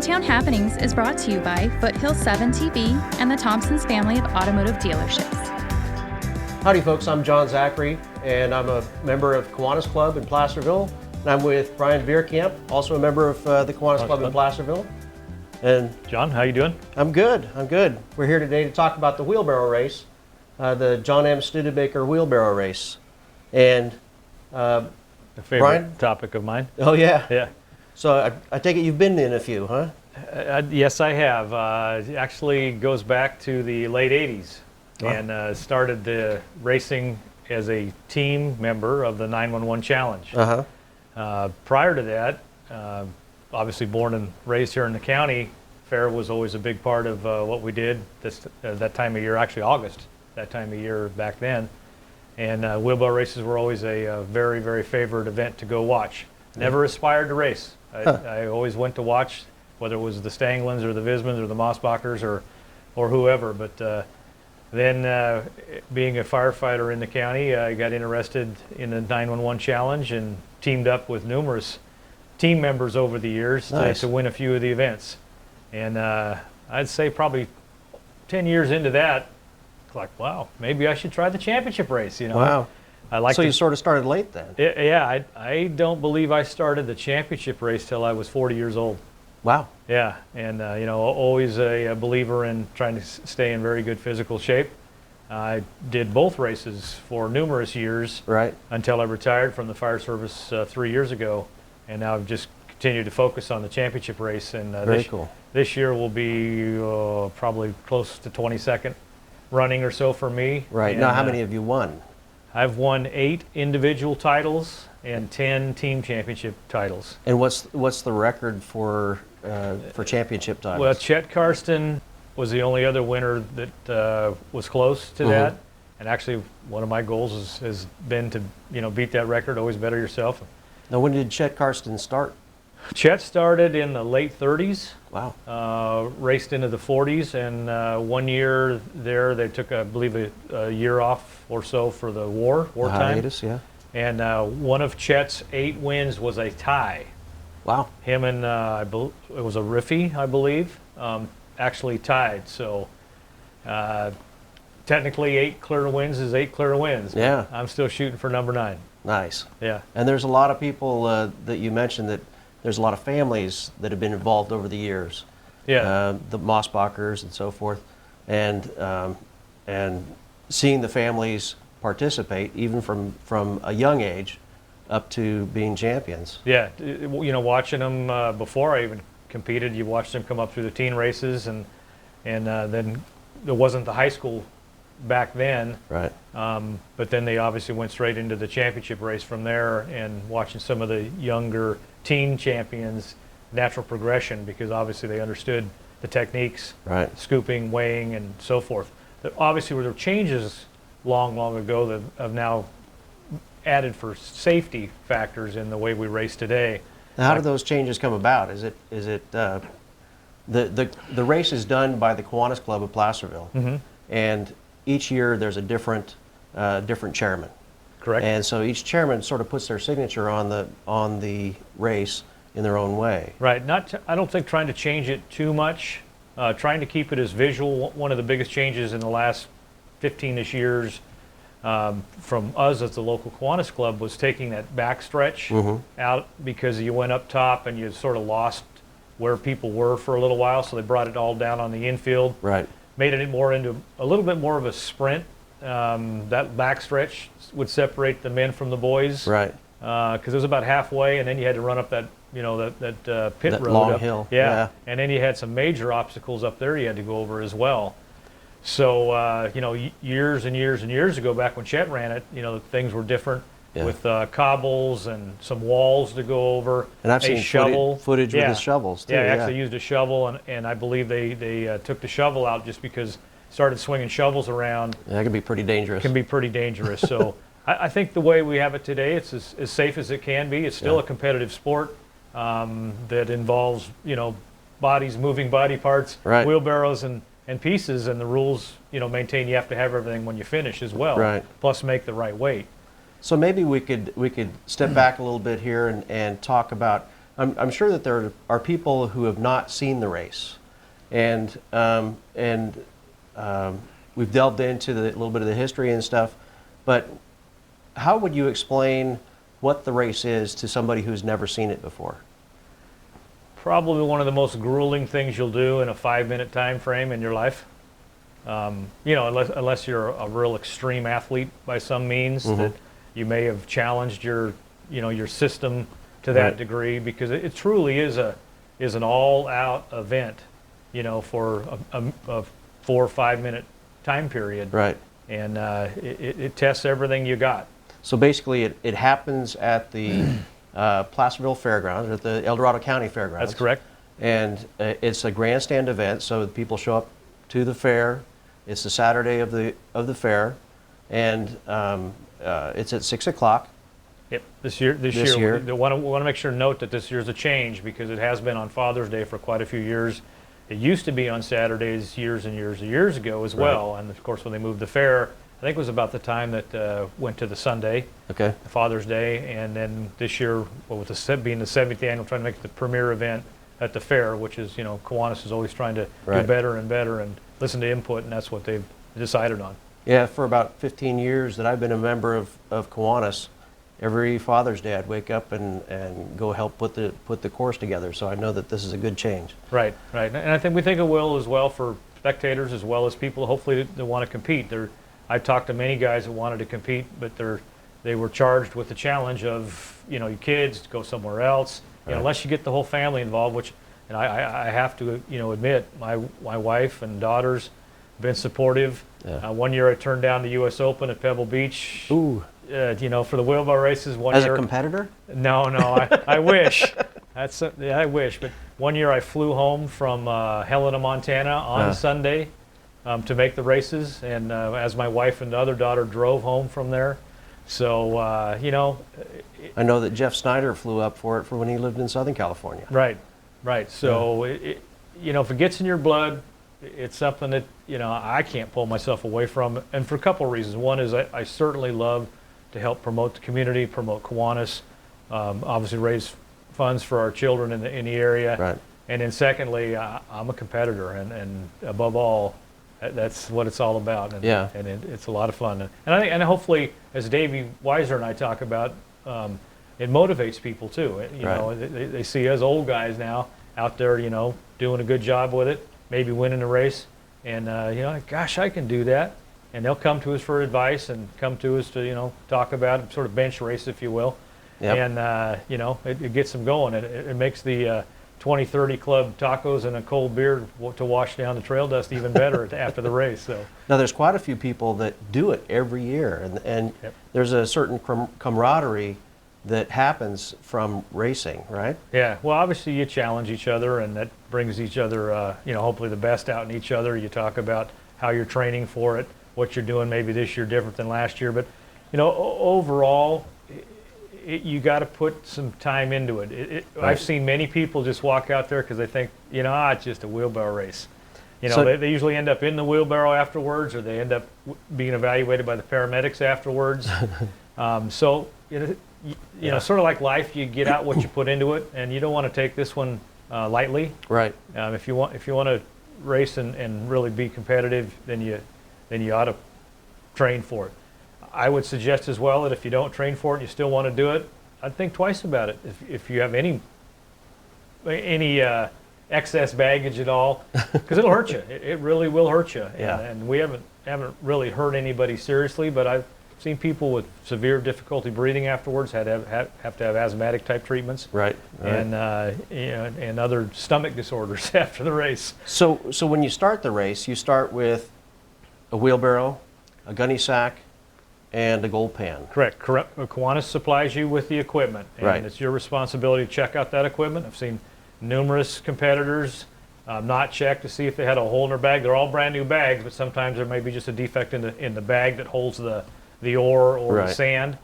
Hometown Happenings is brought to you by Foothill 7 TV and the Thompson's family of automotive dealerships. Howdy folks, I'm John Zachary and I'm a member of Kiwanis Club in Placerville. And I'm with Brian Veerkamp, also a member of the Kiwanis Club in Placerville. And John, how you doing? I'm good. We're here today to talk about the wheelbarrow race, the John M. Studebaker Wheelbarrow race. And A favorite Brian? topic of mine. Oh yeah. Yeah. So I take it you've been in a few, huh? Yes, I have. It actually goes back to the late 80s and started the racing as a team member of the 911 Challenge. Prior to that, obviously born and raised here in the county, fair was always a big part of what we did that time of year, actually August, that time of year back then. And wheelbarrow races were always a very, very favorite event to go watch. Never aspired to race. I always went to watch, whether it was the Stanglins or the Vismans or the Mossbachers or whoever. But then being a firefighter in the county, I got interested in the 911 Challenge and teamed up with numerous team members over the years to win a few of the events. And I'd say probably 10 years into that, like, wow, maybe I should try the championship race, you know. Wow. So you sort of started late then? Yeah, I don't believe I started the championship race till I was 40 years old. Wow. Yeah, and you know, always a believer in trying to stay in very good physical shape. I did both races for numerous years until I retired from the fire service 3 years ago, and now I've just continued to focus on the championship race. And very cool. This year will be probably close to 22nd running or so for me. Right. And, now, how many have you won? I've won 8 individual titles and 10 team championship titles. And what's the record for championship titles? Well, Chet Karsten was the only other winner that was close to that. And actually, one of my goals has been to beat that record. Always better yourself. Now, when did Chet Karsten start? Chet started in the late 30s. Wow. Raced into the 40s, and 1 year there they took, I believe, a year off or so for the wartime. Hiatus, yeah. And one of Chet's 8 wins was a tie. Wow. Him and it was a Riffy, I believe, actually tied. So technically 8 clear wins is 8 clear wins. Yeah. I'm still shooting for number 9. Nice. Yeah. And there's a lot of people that you mentioned that there's a lot of families that have been involved over the years. Yeah. The Mossbachers and so forth, and seeing the families participate even from a young age up to being champions. Yeah, watching them before I even competed, you watched them come up through the teen races, and then there wasn't the high school back then. Right. But then they obviously went straight into the championship race from there, and watching some of the younger teen champions, natural progression, because obviously they understood the techniques, scooping, weighing, and so forth. Obviously, there were changes long ago that have now added for safety factors in the way we race today. Now, how do those changes come about? Is it the race is done by the Kiwanis Club of Placerville, and each year there's a different chairman. Correct. And so each chairman sort of puts their signature on the race in their own way. Right. I don't think trying to change it too much. Trying to keep it as visual. One of the biggest changes in the last 15-ish years from us as the local Kiwanis Club was taking that backstretch out, because you went up top and you sort of lost where people were for a little while. So they brought it all down on the infield. Right. Made it more into a little bit more of a sprint. That backstretch would separate the men from the boys. Right. Because it was about halfway, and then you had to run up that pit road. Long up. hill. Yeah. And then you had some major obstacles up there you had to go over as well. So years and years and years ago, back when Chet ran it, things were different with cobbles and some walls to go over. And I've seen footage with the shovels too. Yeah, actually used a shovel, and I believe they took the shovel out just because started swinging shovels around. Yeah, that can be pretty dangerous. Can be pretty dangerous. So I think the way we have it today, it's as safe as it can be. It's still a competitive sport that involves bodies, moving body parts, wheelbarrows and pieces, and the rules maintain you have to have everything when you finish as well. Right. Plus make the right weight. So maybe we could step back a little bit here and talk about I'm sure that there are people who have not seen the race, and we've delved into a little bit of the history and stuff. But how would you explain what the race is to somebody who's never seen it before? Probably one of the most grueling things you'll do in a 5-minute time frame in your life. You know, unless you're a real extreme athlete by some means, that you may have challenged your system to that degree, because it truly is an all-out event, you know, for a 4 or 5 minute time period. Right. And it tests everything you got. So basically, it happens at the Placerville Fairgrounds, or at the Dorado County Fairgrounds. That's correct. And it's a grandstand event, so people show up to the fair. It's the Saturday of the fair, and it's at 6 o'clock. Yep. This year, we want to make sure to note that this year's a change, because it has been on Father's Day for quite a few years. It used to be on Saturdays years and years ago as well. And of course, when they moved the fair, I think it was about the time that went to the Sunday, Father's Day, and then this year, with being the 70th annual, trying to make it the premier event at the fair, which is, you know, Kiwanis is always trying to do better and better and listen to input, and that's what they've decided on. Yeah, for about 15 years that I've been a member of Kiwanis, every Father's Day I'd wake up and go help put the course together. So I know that this is a good change. Right. And I think we think it will as well for spectators as well as people hopefully that want to compete. I've talked to many guys that wanted to compete, but they were charged with the challenge of, you know, your kids go somewhere else. You know, unless you get the whole family involved, which, and I have to, you know, admit, my wife and daughters have been supportive. Yeah. One year I turned down the U.S. Open at Pebble Beach. Ooh. You know, for the wheelbarrow races. As a competitor? No, I wish. I wish. But one year I flew home from Helena, Montana on Sunday to make the races, and as my wife and the other daughter drove home from there. So, you know. I know that Jeff Snyder flew up for it for when he lived in Southern California. Right. So, you know, if it gets in your blood, it's something that, you know, I can't pull myself away from, and for a couple of reasons. One is I certainly love to help promote the community, promote Kiwanis, obviously raise funds for our children in the area. Right. And then secondly, I'm a competitor, and above all, that's what it's all about. And, and it's a lot of fun. And I think, and hopefully, as Davey Weiser and I talk about, it motivates people too. You know, they see us old guys now out there, you know, doing a good job with it, maybe winning a race, and you know, gosh, I can do that. And they'll come to us for advice and come to us to, you know, talk about it, sort of bench race, if you will. And, you know, it gets them going. It makes the 20-30 club tacos and a cold beer to wash down the trail dust even better after the race. So now there's quite a few people that do it every year, and there's a certain camaraderie that happens from racing, right? Yeah, well, obviously you challenge each other, and that brings each other, you know, hopefully the best out in each other. You talk about how you're training for it, what you're doing maybe this year different than last year. But, you know, overall, you got to put some time into it. I've seen many people just walk out there because they think, you know, it's just a wheelbarrow race. You know, they usually end up in the wheelbarrow afterwards, or they end up being evaluated by the paramedics afterwards. So, you know, sort of like life, you get out what you put into it, and you don't want to take this one lightly. Right. If you want to race and really be competitive, then you ought to train for it. I would suggest as well that if you don't train for it and you still want to do it, I'd think twice about it. If you have any excess baggage at all, because it'll hurt you. It really will hurt you. And we haven't really hurt anybody seriously, but I've seen people with severe difficulty breathing afterwards have to have asthmatic type treatments. Right. And you know, and other stomach disorders after the race. So when you start the race, you start with a wheelbarrow, a gunny sack, and a gold pan. Correct. Kiwanis supplies you with the equipment, and it's your responsibility to check out that equipment. I've seen numerous competitors not check to see if they had a hole in their bag. They're all brand new bags, but sometimes there may be just a defect in the bag that holds the ore or the sand,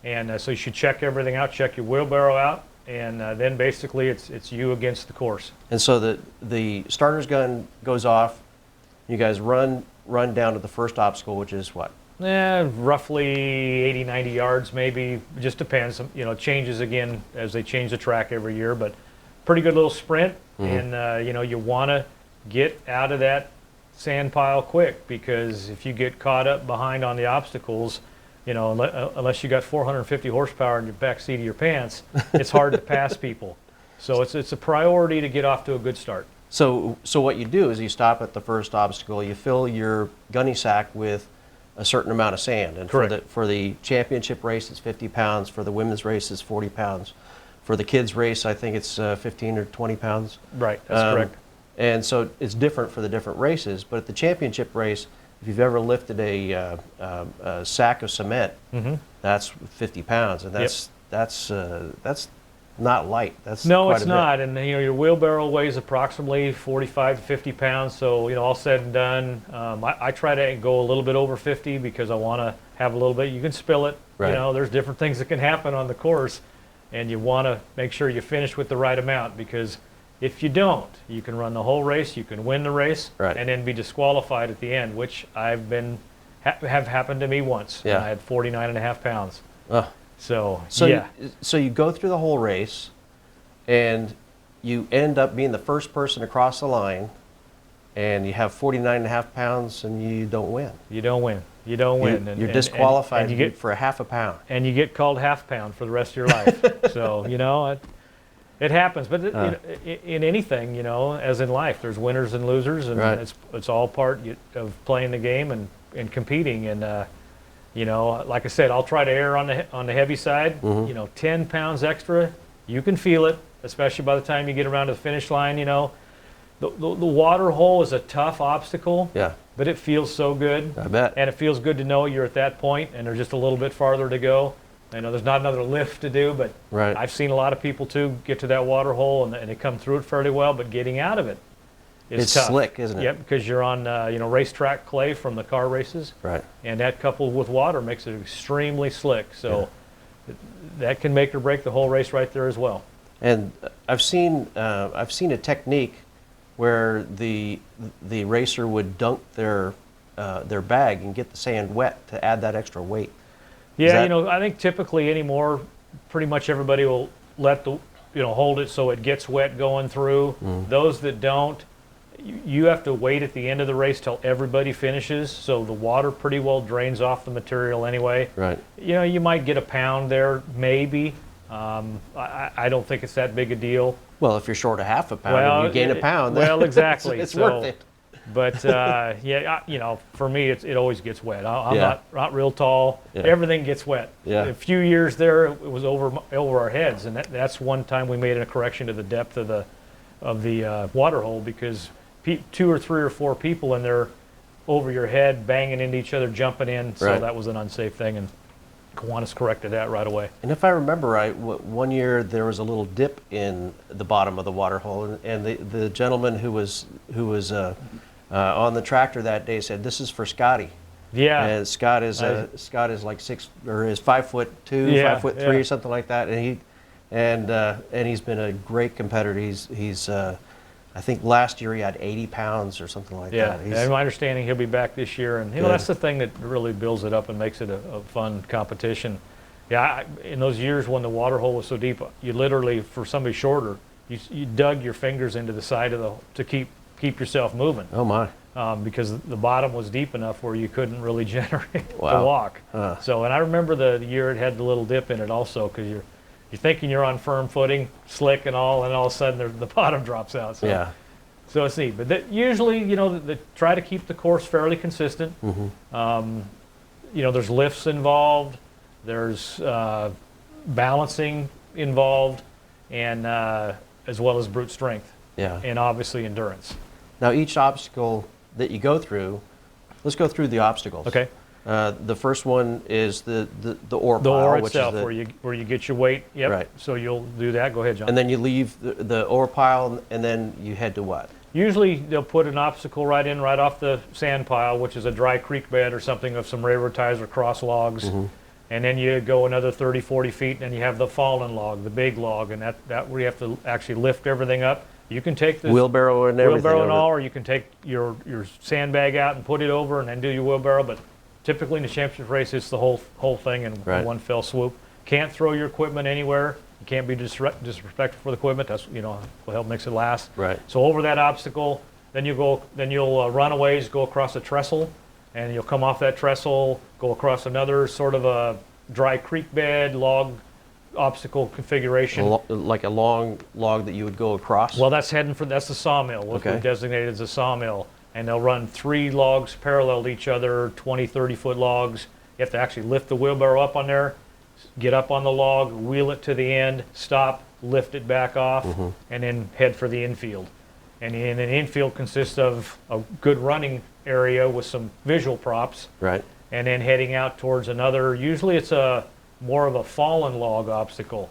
and so you should check everything out. Check your wheelbarrow out, and then basically it's you against the course. And so the starter's gun goes off. You guys run down to the first obstacle, which is what? Roughly 80, 90 yards maybe. It just depends. It changes again as they change the track every year, but pretty good little sprint. And, you want to get out of that sand pile quick, because if you get caught up behind on the obstacles, unless you got 450 horsepower in your back seat of your pants, it's hard to pass people. So it's a priority to get off to a good start. So what you do is you stop at the first obstacle, you fill your gunny sack with a certain amount of sand. And for the championship race, it's 50 pounds. For the women's race, it's 40 pounds. For the kids' race, I think it's 15 or 20 pounds. Right, that's correct. And so it's different for the different races. But at the championship race, if you've ever lifted a sack of cement, that's 50 pounds, and that's not light. That's no, quite it's a bit. not. And your wheelbarrow weighs approximately 45 to 50 pounds. So all said and done, I try to go a little bit over 50 because I want to have a little bit. You can spill it. Right. There's different things that can happen on the course, and you want to make sure you finish with the right amount, because if you don't, you can run the whole race, you can win the race, Right. and then be disqualified at the end, which have happened to me once. Yeah. And I had 49 and a half pounds. So you, so you go through the whole race, and you end up being the first person across the line, and you have 49 and a half pounds, and you don't win. You don't win. You don't win. You're disqualified and you get, for a half a pound. And you get called half pound for the rest of your life. So, it happens. But in anything, as in life, there's winners and losers, and Right. it's all part of playing the game and competing. And, like I said, I'll try to err on the heavy side. 10 pounds extra, you can feel it, especially by the time you get around to the finish line. The water hole is a tough obstacle. Yeah. But it feels so good. I bet. And it feels good to know you're at that point and there's just a little bit farther to go. I know there's not another lift to do, but Right. I've seen a lot of people too get to that water hole and they come through it fairly well, but getting out of it is It's tough. slick, isn't it? Yep, because you're on racetrack clay from the car races. Right. And that coupled with water makes it extremely slick. So that can make or break the whole race right there as well. And I've seen a technique where the racer would dunk their bag and get the sand wet to add that extra weight. Yeah, I think typically anymore, pretty much everybody will let hold it so it gets wet going through. Those that don't, you have to wait at the end of the race till everybody finishes, so the water pretty well drains off the material anyway. Right. You might get a pound there, maybe. I don't think it's that big a deal. Well, if you're short a half a pound and you gain a pound, well, exactly. it's worth it. But for me, it always gets wet. I'm not real tall. Yeah. Everything gets wet. Yeah. A few years there, it was over our heads, and that's one time we made a correction to the depth of the water hole, because 2 or 3 or 4 people in there over your head, banging into each other, jumping in. So Right. that was an unsafe thing, and Kiwanis corrected that right away. And if I remember right, one year there was a little dip in the bottom of the water hole, and the gentleman who was on the tractor that day said, "This is for Scotty." Yeah. And Scott is like 6 or is 5'2", 5'3", or something like that, and he's been a great competitor. He's I think last year he had 80 pounds or something like that. And my understanding, he'll be back this year, and that's the thing that really builds it up and makes it a fun competition. Yeah, in those years when the water hole was so deep, you literally, for somebody shorter, you dug your fingers into the side of to keep yourself moving. Oh my! Because the bottom was deep enough where you couldn't really generate the Wow. walk. So, and I remember the year it had the little dip in it also, because you're thinking you're on firm footing, slick and all of a sudden the bottom drops out. So, Yeah. So it's neat. But usually, they try to keep the course fairly consistent. There's lifts involved, there's balancing involved, and as well as brute strength. Yeah. And obviously endurance. Now each obstacle that you go through, let's go through the obstacles. Okay. The first one is the ore The pile, ore which itself, is where you get your weight. Yep. Right. So you'll do that. Go ahead, John. and then you leave the ore pile, and then you head to what? Usually they'll put an obstacle right off the sand pile, which is a dry creek bed or something of some railroad ties or cross logs. And then you go another 30, 40 feet, and then you have the fallen log, the big log, and that where you have to actually lift everything up. You can take the Wheelbarrow and everything. wheelbarrow and over. all, or you can take your sandbag out and put it over and then do your wheelbarrow. But typically in the championship race, it's the whole thing in Right. one fell swoop. Can't throw your equipment anywhere. You can't be disrespectful for the equipment. That's, will help makes it last. Right. So over that obstacle, then you'll run a ways, go across a trestle, and you'll come off that trestle, go across another sort of a dry creek bed, log obstacle configuration. Like a long log that you would go across? Well, that's the sawmill, what Okay. we've designated as a sawmill. And they'll run 3 logs parallel to each other, 20, 30-foot logs. You have to actually lift the wheelbarrow up on there, get up on the log, wheel it to the end, stop, lift it back off, and then head for the infield. And an infield consists of a good running area with some visual props, Right. and then heading out towards another, usually it's more of a fallen log obstacle.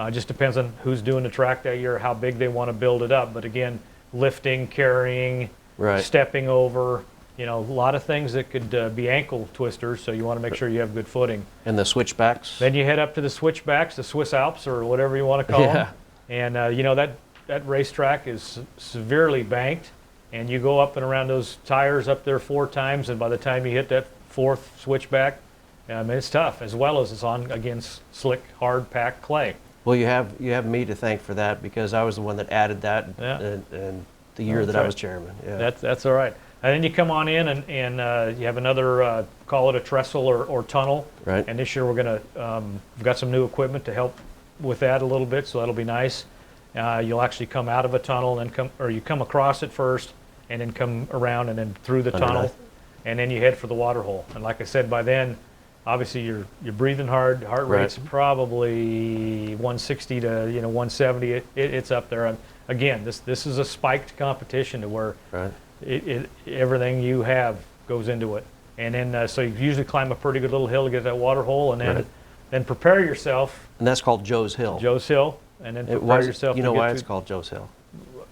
Just depends on who's doing the track that year, how big they want to build it up. But again, lifting, carrying, Right. stepping over, a lot of things that could be ankle twisters, so you want to make sure you have good footing. And the switchbacks? Then you head up to the switchbacks, the Swiss Alps, or whatever you want to call them. And that racetrack is severely banked, and you go up and around those tires up there 4 times, and by the time you hit that 4th switchback, it's tough, as well as it's on against slick, hard packed clay. Well, you have me to thank for that, because I was the one that added that and the year that I was chairman. Yeah. That's all right. And then you come on in and you have another, call it a trestle or tunnel. Right. And this year we've got some new equipment to help with that a little bit, so that'll be nice. You'll actually come out of a tunnel and you come across it first, and then come around and then through the tunnel, Underneath. and then you head for the water hole. And like I said, by then, obviously you're breathing hard. Heart rate's probably 160 to 170. It's up there. And again, this is a spiked competition to where Right. everything you have goes into it. And then so you usually climb a pretty good little hill to get that water hole, and then prepare yourself. And that's called Joe's Hill. Joe's Hill, and then prepare yourself. You know to get why to, it's called Joe's Hill?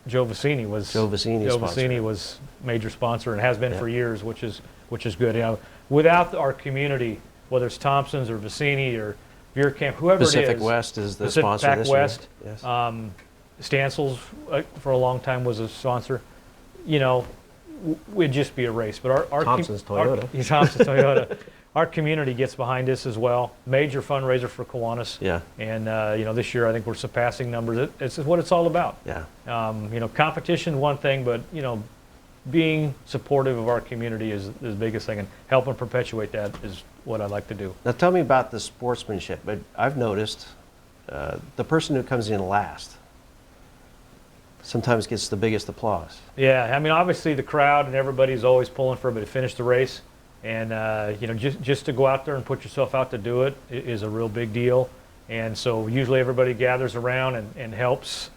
Joe Vicini was Joe Vicini was major sponsor and has been for years, which is good. Without our community, whether it's Thompson's or Vicini or Veerkamp, whoever Pacific it is, West is the Pacific sponsor Pac this West, year. Yes. Stancil's for a long time was a sponsor. It'd just be a race. But our Thompson's Toyota. Thompson's Toyota. Our community gets behind this as well. Major fundraiser for Kiwanis. Yeah. And this year I think we're surpassing numbers. It's what it's all about. Yeah. Competition one thing, but being supportive of our community is the biggest thing, and helping perpetuate that is what I like to do. Now tell me about the sportsmanship. But I've noticed the person who comes in last sometimes gets the biggest applause. Yeah, obviously the crowd and everybody's always pulling for everybody to finish the race, and just to go out there and put yourself out to do it is a real big deal. And so usually everybody gathers around and helps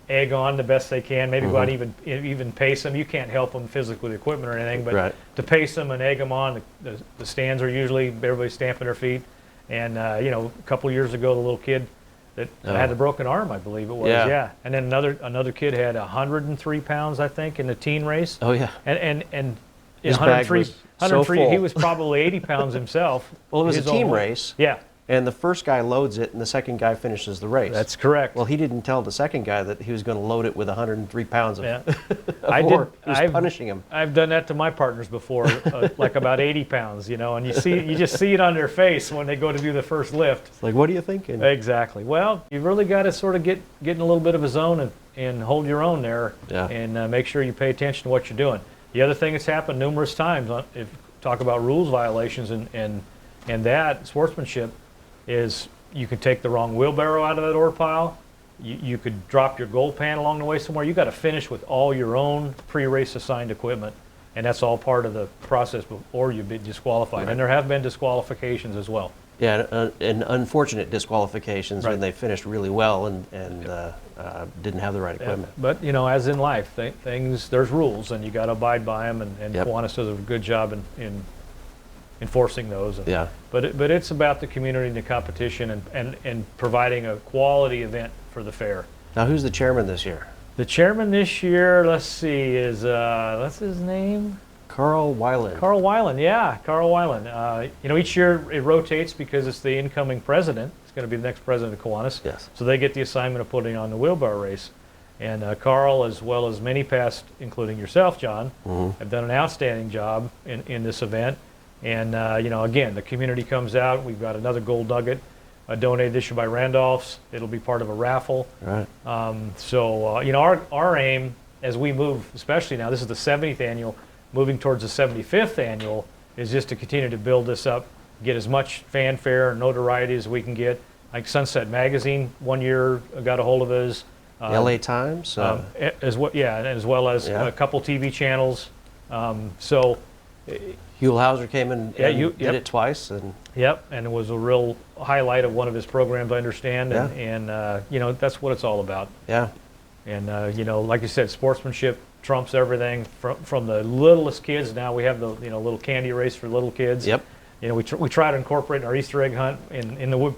egg on the best they can. Maybe go out and even pace them. You can't help them physically with equipment or anything, but to pace them and egg them on. The stands are usually everybody stamping their feet. And a couple of years ago, the little kid that had a broken arm, I believe it was. Yeah. And then another kid had 103 pounds, I think, in the teen race. Oh yeah. And his bag was so full. He was probably 80 pounds himself. Well, it was a team race. Yeah. And the first guy loads it, and the second guy finishes the race. That's correct. Well, he didn't tell the second guy that he was going to load it with 103 pounds of I ore. did. He was punishing him. I've done that to my partners before, like about 80 pounds, and you just see it on their face when they go to do the first lift. It's like, what are you thinking? Exactly. Well, you really got to sort of get in a little bit of a zone and hold your own there, Yeah. and make sure you pay attention to what you're doing. The other thing that's happened numerous times, if talk about rules violations and that sportsmanship, is you could take the wrong wheelbarrow out of that ore pile. You could drop your gold pan along the way somewhere. You got to finish with all your own pre-race assigned equipment, and that's all part of the process before you be disqualified. Right. And there have been disqualifications as well. Yeah, and unfortunate disqualifications when they finished really well and didn't have the right equipment. But as in life, there's rules, and you got to abide by them. And Yep. Kiwanis does a good job in enforcing those. Yeah. But it's about the community and the competition and providing a quality event for the fair. Now, who's the chairman this year? The chairman this year, let's see, is what's his name? Carl Weiland. Carl Weiland, yeah, Carl Weiland. Each year it rotates because it's the incoming president. It's going to be the next president of Kiwanis. Yes. So they get the assignment of putting on the wheelbarrow race. And Carl, as well as many past, including yourself, John, have done an outstanding job in this event. And again, the community comes out. We've got another gold nugget donated this year by Randolph's. It'll be part of a raffle. Right. Our aim as we move, especially now, this is the 70th annual, moving towards the 75th annual, is just to continue to build this up, get as much fanfare and notoriety as we can get. Like Sunset Magazine one year got a hold of us. LA Times? As well as a couple TV channels. Hugh Hauser came and did yep. it twice. Yep, and it was a real highlight of one of his programs, I understand. And that's what it's all about. Yeah. And, like you said, sportsmanship trumps everything from the littlest kids. Now we have the, little candy race for little kids. Yep. We try to incorporate our Easter egg hunt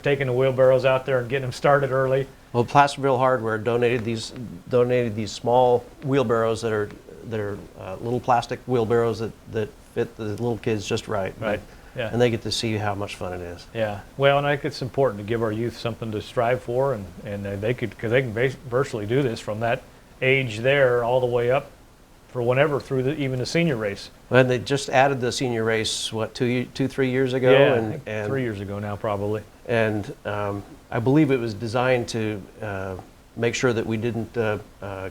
taking the wheelbarrows out there and getting them started early. Well, Placerville Hardware donated these small wheelbarrows that are little plastic wheelbarrows that fit the little kids just right. Right. Yeah. And they get to see how much fun it is. Yeah. Well, and I think it's important to give our youth something to strive for, and they can virtually do this from that age there all the way up for whenever through even the senior race. And they just added the senior race, 3 years ago? Yeah, and 3 years ago now probably. And I believe it was designed to make sure that we didn't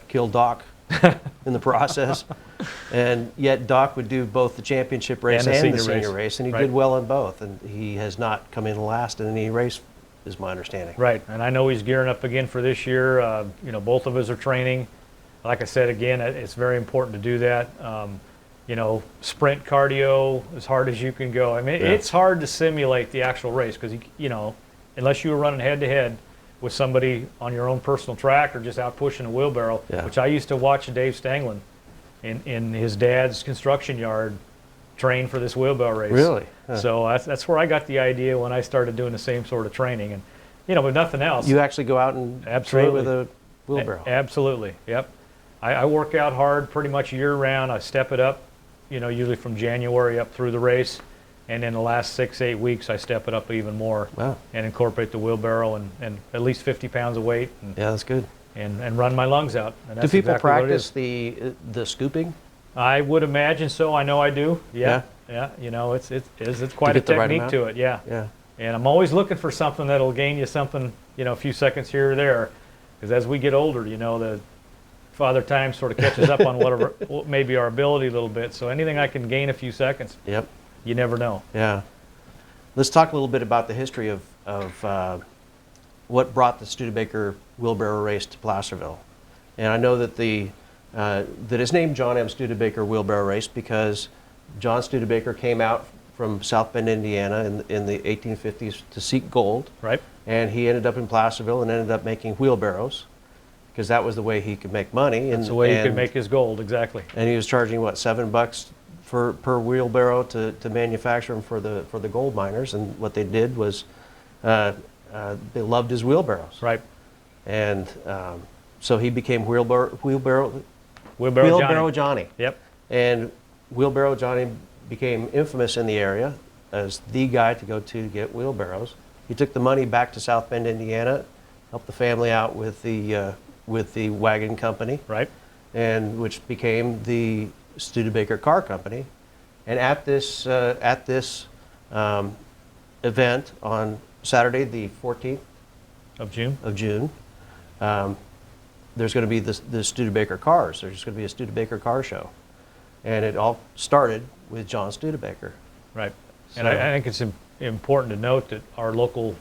kill Doc in the process. And yet Doc would do both the championship race and the senior race, and he did well in both. And he has not come in last in any race, is my understanding. Right, and I know he's gearing up again for this year. Both of us are training. Like I said, again, it's very important to do that. Sprint cardio as hard as you can go. I mean, it's hard to simulate the actual race because, unless you were running head-to-head with somebody on your own personal track or just out pushing a wheelbarrow, which I used to watch Dave Stanglin in his dad's construction yard train for this wheelbarrow race. Really? Huh. So that's where I got the idea when I started doing the same sort of training. And, with nothing else. You actually go out and train with a wheelbarrow? Absolutely, yep. I work out hard pretty much year-round. I step it up, usually from January up through the race. And in the last 6-8 weeks, I step it up even more. Wow. And incorporate the wheelbarrow and at least 50 pounds of weight. Yeah, that's good. And run my lungs out. And that's do people exactly practice the scooping? I would imagine so. I know I do. Yeah. It's quite a technique to it. Yeah. Yeah. And I'm always looking for something that'll gain you something, a few seconds here or there. Because as we get older, the Father Time sort of catches up on whatever maybe our ability a little bit. So anything I can gain a few seconds. Yep. You never know. Yeah. Let's talk a little bit about the history of what brought the Studebaker Wheelbarrow race to Placerville. And I know that that it's named John M. Studebaker Wheelbarrow Race because John Studebaker came out from South Bend, Indiana in the 1850s to seek gold. Right. And he ended up in Placerville and ended up making wheelbarrows because that was the way he could make money. That's the way he could make his gold, exactly. And he was charging, $7 per wheelbarrow to manufacture them for the gold miners. And what they did was they loved his wheelbarrows. Right. And so he became Wheelbarrow Johnny. Yep. And Wheelbarrow Johnny became infamous in the area as the guy to go to get wheelbarrows. He took the money back to South Bend, Indiana, helped the family out with the wagon company. Right. And which became the Studebaker Car Company. And at this event on Saturday, the 14th of June, there's going to be the Studebaker cars. There's going to be a Studebaker car show. And it all started with John Studebaker. Right. So, and I think it's important to note that our local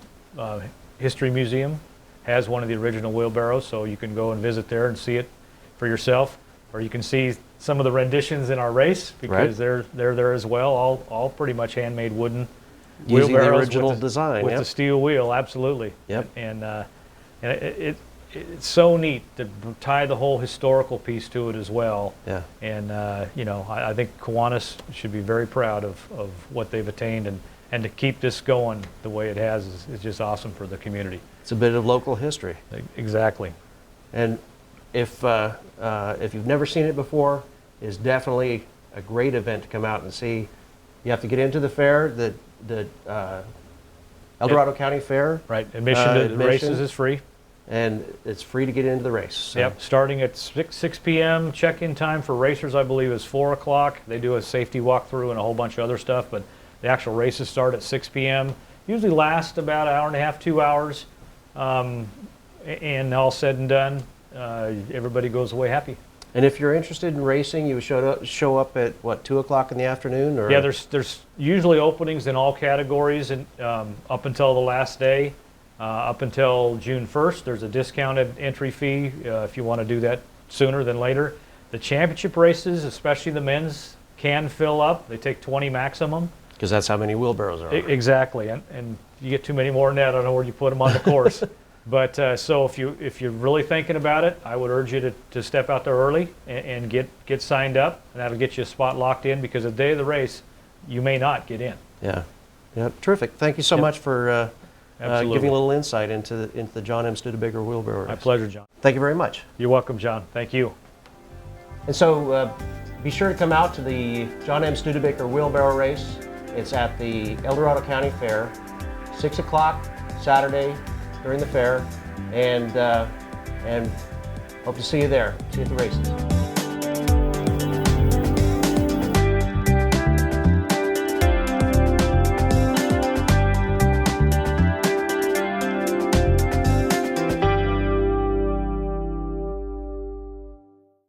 history museum has one of the original wheelbarrows, so you can go and visit there and see it for yourself, or you can see some of the renditions in our race because they're there as well. All pretty much handmade wooden using wheelbarrows the original design with the steel wheel, absolutely. Yep. And it's so neat to tie the whole historical piece to it as well. Yeah. And I think Kiwanis should be very proud of what they've attained, and to keep this going the way it has is just awesome for the community. It's a bit of local history. Exactly. And if you've never seen it before, it's definitely a great event to come out and see. You have to get into the fair, the El Dorado County Fair. Right. Admission to the races is free. And it's free to get into the race. So. Yep. Starting at 6 p.m. Check-in time for racers, I believe, is 4 o'clock. They do a safety walkthrough and a whole bunch of other stuff, but The actual races start at 6 p.m. Usually last about an hour and a half, 2 hours. And all said and done, everybody goes away happy. And if you're interested in racing, you show up at what, 2 o'clock in the afternoon? Or? Yeah, there's usually openings in all categories, and up until the last day, up until June 1st. There's a discounted entry fee if you want to do that sooner than later. The championship races, especially the men's, can fill up. They take 20 maximum. Because that's how many wheelbarrows there are. Exactly, and you get too many more than that, I don't know where you put them on the course. But so if you're really thinking about it, I would urge you to step out there early and get signed up, and that'll get you a spot locked in, because the day of the race, you may not get in. Yeah, yeah, terrific. Thank you so much for giving a little insight into the John M. Studebaker Wheelbarrow race. My pleasure, John. Thank you very much. You're welcome, John. Thank you. And so be sure to come out to the John M. Studebaker Wheelbarrow race. It's at the Dorado County Fair, 6 o'clock Saturday during the fair, and hope to see you there. See you at the races.